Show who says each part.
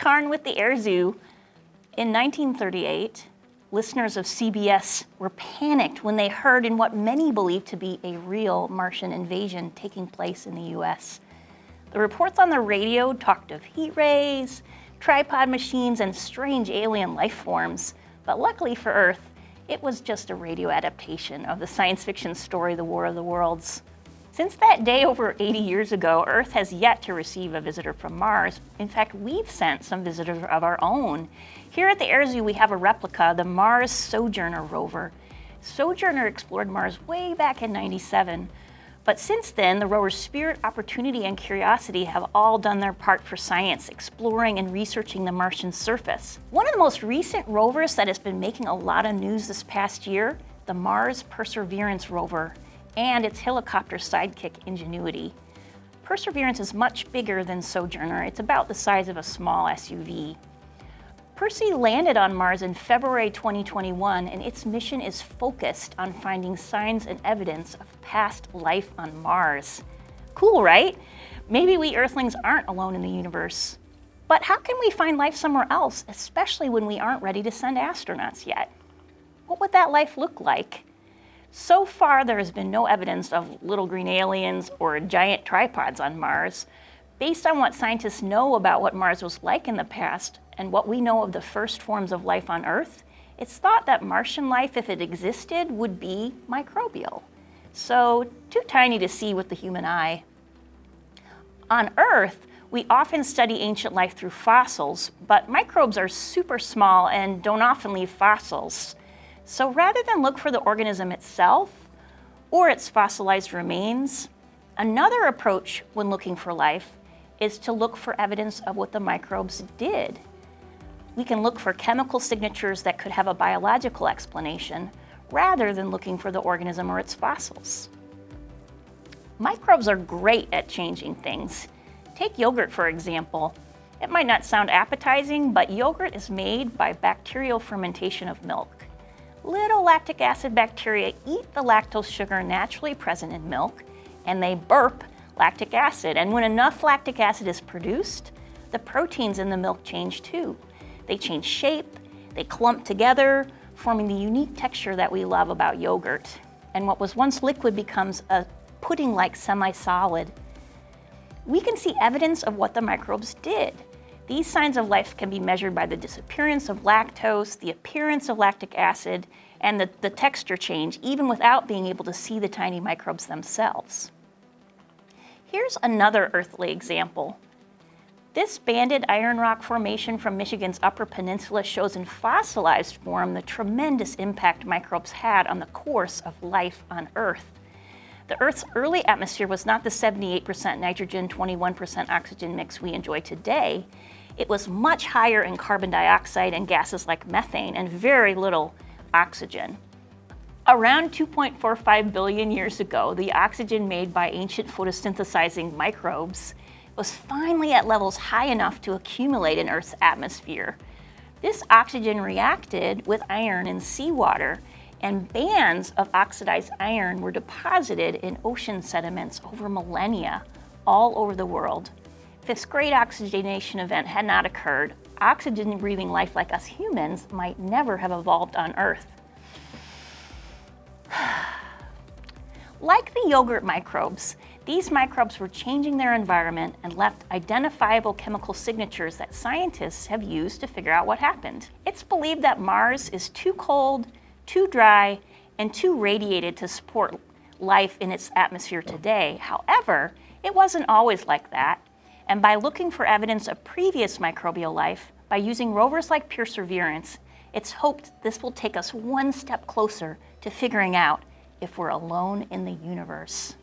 Speaker 1: Karn with the Air Zoo. In 1938, listeners of CBS were panicked when they heard in what many believed to be a real Martian invasion taking place in the US. The reports on the radio talked of heat rays, tripod machines, and strange alien life forms, but luckily for Earth, it was just a radio adaptation of the science fiction story The War of the Worlds. Since that day over 80 years ago, Earth has yet to receive a visitor from Mars. In fact, we've sent some visitors of our own. Here at the Air Zoo, we have a replica, the Mars Sojourner rover. Sojourner explored Mars way back in '97, but since then, the rover's Spirit, Opportunity, and Curiosity have all done their part for science, exploring and researching the Martian surface. One of the most recent rovers that has been making a lot of news this past year, the Mars Perseverance rover, and its helicopter sidekick Ingenuity. Perseverance is much bigger than Sojourner. It's about the size of a small SUV. Percy landed on Mars in February 2021, and its mission is focused on finding signs and evidence of past life on Mars. Cool, right? Maybe we Earthlings aren't alone in the universe. But how can we find life somewhere else, especially when we aren't ready to send astronauts yet? What would that life look like? So far, there has been no evidence of little green aliens or giant tripods on Mars. Based on what scientists know about what Mars was like in the past and what we know of the first forms of life on Earth, it's thought that Martian life, if it existed, would be microbial. So, too tiny to see with the human eye. On Earth, we often study ancient life through fossils, but microbes are super small and don't often leave fossils. So rather than look for the organism itself or its fossilized remains, another approach when looking for life is to look for evidence of what the microbes did. We can look for chemical signatures that could have a biological explanation rather than looking for the organism or its fossils. Microbes are great at changing things. Take yogurt, for example. It might not sound appetizing, but yogurt is made by bacterial fermentation of milk. Little lactic acid bacteria eat the lactose sugar naturally present in milk, and they burp lactic acid. And when enough lactic acid is produced, the proteins in the milk change too. They change shape, they clump together, forming the unique texture that we love about yogurt. And what was once liquid becomes a pudding-like semi-solid. We can see evidence of what the microbes did. These signs of life can be measured by the disappearance of lactose, the appearance of lactic acid, and the texture change, even without being able to see the tiny microbes themselves. Here's another earthly example. This banded iron rock formation from Michigan's Upper Peninsula shows in fossilized form the tremendous impact microbes had on the course of life on Earth. The Earth's early atmosphere was not the 78% nitrogen, 21% oxygen mix we enjoy today. It was much higher in carbon dioxide and gases like methane, and very little oxygen. Around 2.45 billion years ago, the oxygen made by ancient photosynthesizing microbes was finally at levels high enough to accumulate in Earth's atmosphere. This oxygen reacted with iron in seawater, and bands of oxidized iron were deposited in ocean sediments over millennia all over the world. If this great oxygenation event had not occurred, oxygen-breathing life like us humans might never have evolved on Earth. Like the yogurt microbes, these microbes were changing their environment and left identifiable chemical signatures that scientists have used to figure out what happened. It's believed that Mars is too cold, too dry, and too radiated to support life in its atmosphere today. However, it wasn't always like that. And by looking for evidence of previous microbial life, by using rovers like Perseverance, it's hoped this will take us one step closer to figuring out if we're alone in the universe.